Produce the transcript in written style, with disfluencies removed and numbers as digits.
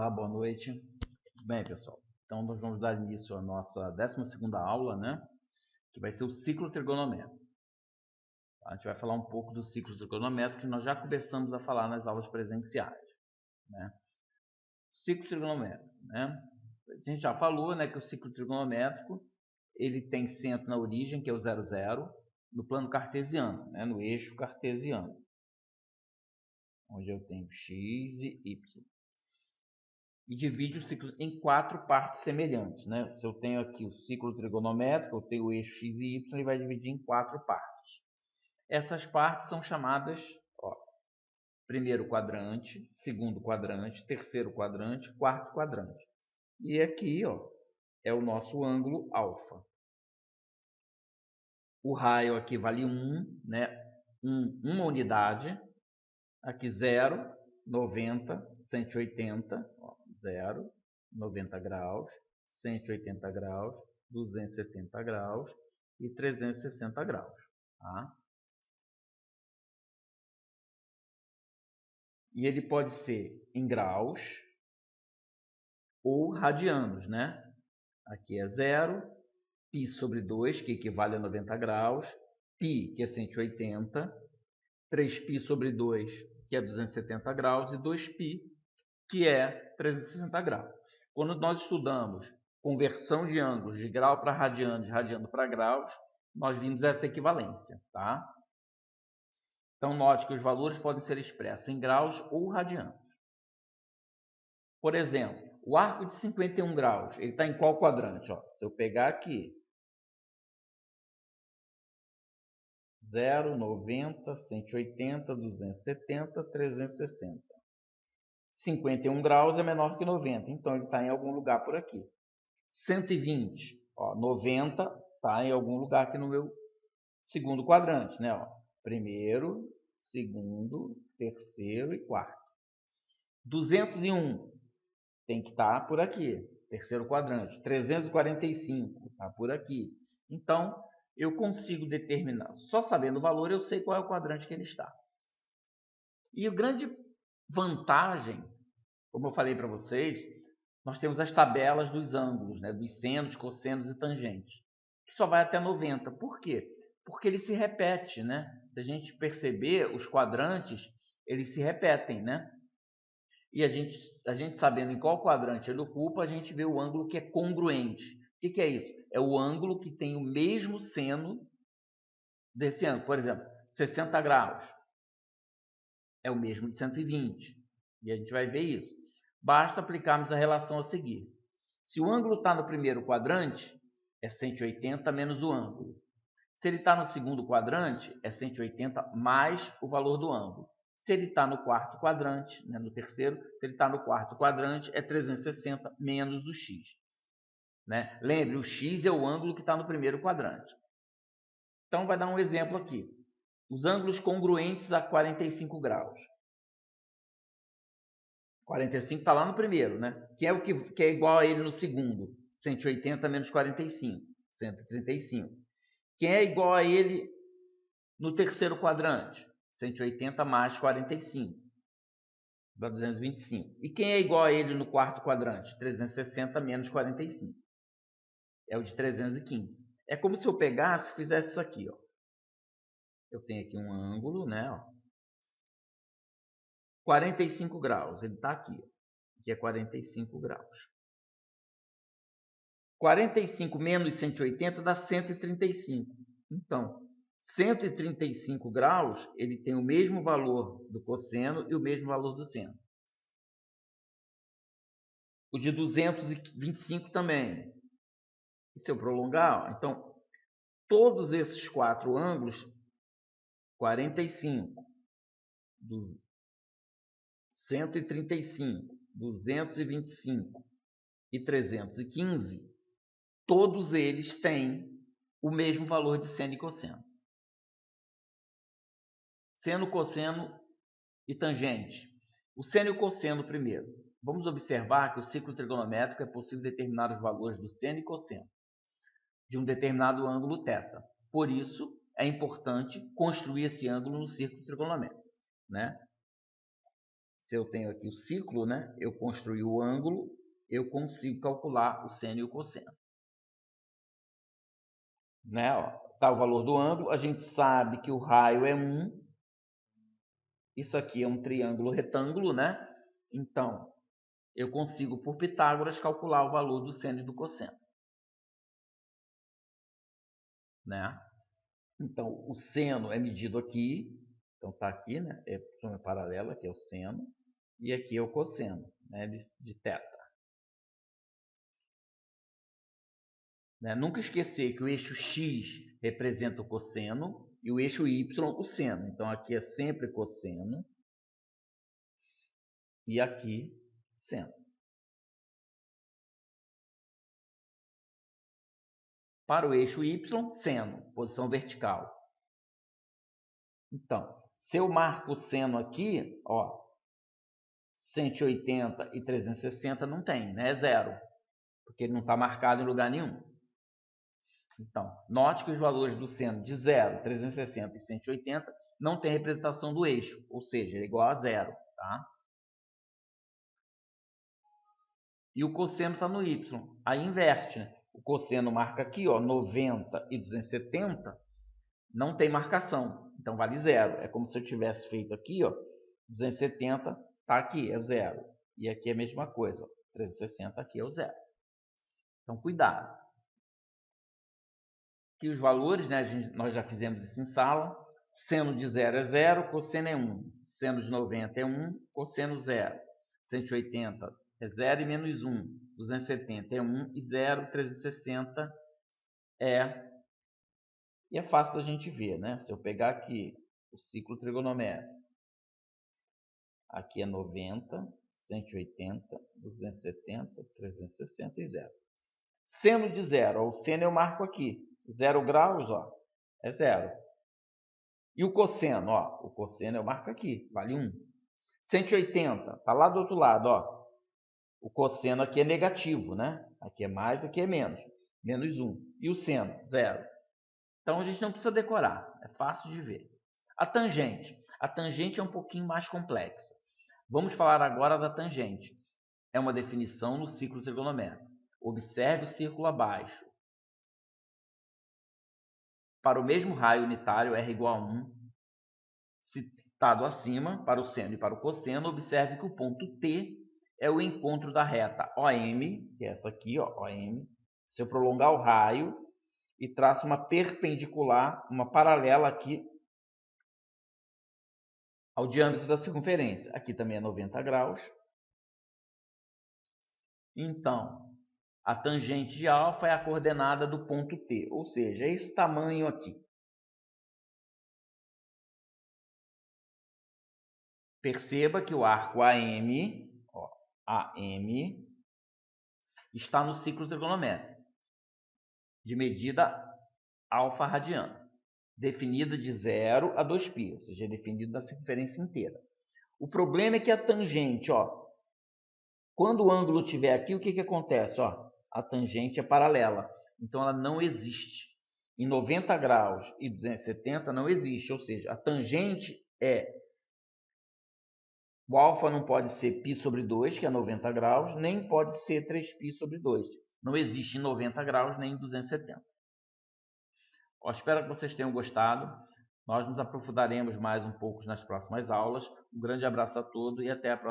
Olá, boa noite. Bem, pessoal, então nós vamos dar início à nossa 12ª aula, né? Que vai ser o ciclo trigonométrico. A gente vai falar um pouco do ciclo trigonométrico que nós já começamos a falar nas aulas presenciais, né? Ciclo trigonométrico, né? A gente já falou, né, que o ciclo trigonométrico ele tem centro na origem, que é o 0, 0, no plano cartesiano, né? No eixo cartesiano, onde eu tenho x e y. E divide o ciclo em 4 partes semelhantes, né? Se eu tenho aqui o ciclo trigonométrico, eu tenho o eixo x e y, ele vai dividir em 4 partes. Essas partes são chamadas, primeiro quadrante, segundo quadrante, terceiro quadrante, quarto quadrante. E aqui, é o nosso ângulo alfa. O raio aqui vale 1, né? Uma unidade. Aqui 0, 90, 180, 0, 90 graus, 180 graus, 270 graus e 360 graus. Tá? E ele pode ser em graus ou radianos, né? Aqui é 0, π sobre 2, que equivale a 90 graus, π, que é 180, 3π sobre 2, que é 270 graus, e 2π, que é 360 graus. Quando nós estudamos conversão de ângulos de grau para radiano, de radiano para graus, nós vimos essa equivalência, tá? Então, note que os valores podem ser expressos em graus ou radianos. Por exemplo, o arco de 51 graus, ele está em qual quadrante? Se eu pegar aqui, 0, 90, 180, 270, 360. 51 graus é menor que 90, então ele está em algum lugar por aqui. 120, 90 está em algum lugar aqui no meu segundo quadrante, né? Primeiro, segundo, terceiro e quarto. 201 tem que estar por aqui, terceiro quadrante. 345 está por aqui. Então, eu consigo determinar, só sabendo o valor, eu sei qual é o quadrante que ele está. E a grande vantagem, como eu falei para vocês, nós temos as tabelas dos ângulos, né? Dos senos, cossenos e tangentes, que só vai até 90. Por quê? Porque ele se repete, né? Se a gente perceber, os quadrantes, eles se repetem, né? E a gente sabendo em qual quadrante ele ocupa, a gente vê o ângulo que é congruente. O que é isso? É o ângulo que tem o mesmo seno desse ângulo. Por exemplo, 60 graus é o mesmo de 120. E a gente vai ver isso. Basta aplicarmos a relação a seguir. Se o ângulo está no primeiro quadrante, é 180 menos o ângulo. Se ele está no segundo quadrante, é 180 mais o valor do ângulo. Se ele está no quarto quadrante, né, no terceiro, se ele está no quarto quadrante, é 360 menos o x. Né? Lembre, o x é o ângulo que está no primeiro quadrante. Então, vai dar um exemplo aqui. Os ângulos congruentes a 45 graus. 45 está lá no primeiro, né? Que é o que é igual a ele no segundo. 180 menos 45, 135. Quem é igual a ele no terceiro quadrante? 180 mais 45, dá 225. E quem é igual a ele no quarto quadrante? 360 menos 45. É o de 315. É como se eu pegasse e fizesse isso aqui. Eu tenho aqui um ângulo, né? 45 graus. Ele está aqui. Que é 45 graus. 45 menos 180 dá 135. Então, 135 graus, ele tem o mesmo valor do cosseno e o mesmo valor do seno. O de 225 também. E se eu prolongar, então, todos esses 4 ângulos, 45, 135, 225 e 315, todos eles têm o mesmo valor de seno e cosseno. Seno, cosseno e tangente. O seno e o cosseno primeiro. Vamos observar que o ciclo trigonométrico é possível determinar os valores do seno e cosseno de um determinado ângulo θ. Por isso, é importante construir esse ângulo no círculo trigonométrico, né? se eu tenho aqui o ciclo, né, eu construí o ângulo, eu consigo calcular o seno e o cosseno. Né? Ó, tá o valor do ângulo, a gente sabe que o raio é 1. Isso aqui é um triângulo retângulo, né? Então, eu consigo, por Pitágoras, calcular o valor do seno e do cosseno. Né? Então, o seno é medido aqui. Então, está aqui, né? É uma paralela, que é o seno. E aqui é o cosseno, né? de θ. Né? Nunca esquecer que o eixo x representa o cosseno e o eixo y o seno. Então, aqui é sempre cosseno e aqui seno. Para o eixo y, seno, posição vertical. Então, se eu marco o seno aqui, ó, 180 e 360 não tem, né? É zero, porque ele não está marcado em lugar nenhum. Então, note que os valores do seno de 0, 360 e 180 não tem representação do eixo, ou seja, é igual a zero. Tá? E o cosseno está no y. Aí inverte, né? O cosseno marca aqui, ó, 90 e 270, não tem marcação, então vale zero. É como se eu tivesse feito aqui, ó, 270 está aqui, é zero. E aqui é a mesma coisa, ó, 360 aqui é o zero. Então, cuidado. Aqui os valores, né, nós já fizemos isso em sala. Seno de 0 é 0, cosseno é 1. Seno de 90 é 1, cosseno 0. 180 é 0 e menos 1. 270 é 1 e 0. 360 é... E é fácil da gente ver, né? Se eu pegar aqui o ciclo trigonométrico, aqui é 90, 180, 270, 360 e 0. Seno de 0, o seno eu marco aqui. 0 graus, ó, é 0. E o cosseno, ó, o cosseno eu marco aqui, vale 1. 180, tá lá do outro lado, ó. O cosseno aqui é negativo, né? Aqui é mais, aqui é menos. Menos 1. E o seno, 0. Então, a gente não precisa decorar, é fácil de ver. A tangente. A tangente é um pouquinho mais complexa. Vamos falar agora da tangente. É uma definição no ciclo trigonométrico. Observe o círculo abaixo. Para o mesmo raio unitário, R igual a 1, citado acima, para o seno e para o cosseno, observe que o ponto T é o encontro da reta OM, que é essa aqui, ó, OM. Se eu prolongar o raio e traço uma perpendicular, uma paralela aqui ao diâmetro da circunferência. Aqui também é 90 graus. Então, a tangente de alfa é a coordenada do ponto T, ou seja, é esse tamanho aqui. Perceba que o arco AM, ó, AM, está no ciclo trigonométrico, de medida alfa radiana, definida de 0 a 2π, ou seja, é definido da circunferência inteira. O problema é que a tangente, ó, quando o ângulo estiver aqui, o que acontece? Ó, a tangente é paralela, então ela não existe. Em 90 graus e 270 não existe, ou seja, a tangente é... O alfa não pode ser π sobre 2, que é 90 graus, nem pode ser 3π sobre 2. Não existe em 90 graus nem em 270. Ó, espero que vocês tenham gostado. Nós nos aprofundaremos mais um pouco nas próximas aulas. Um grande abraço a todos e até a próxima.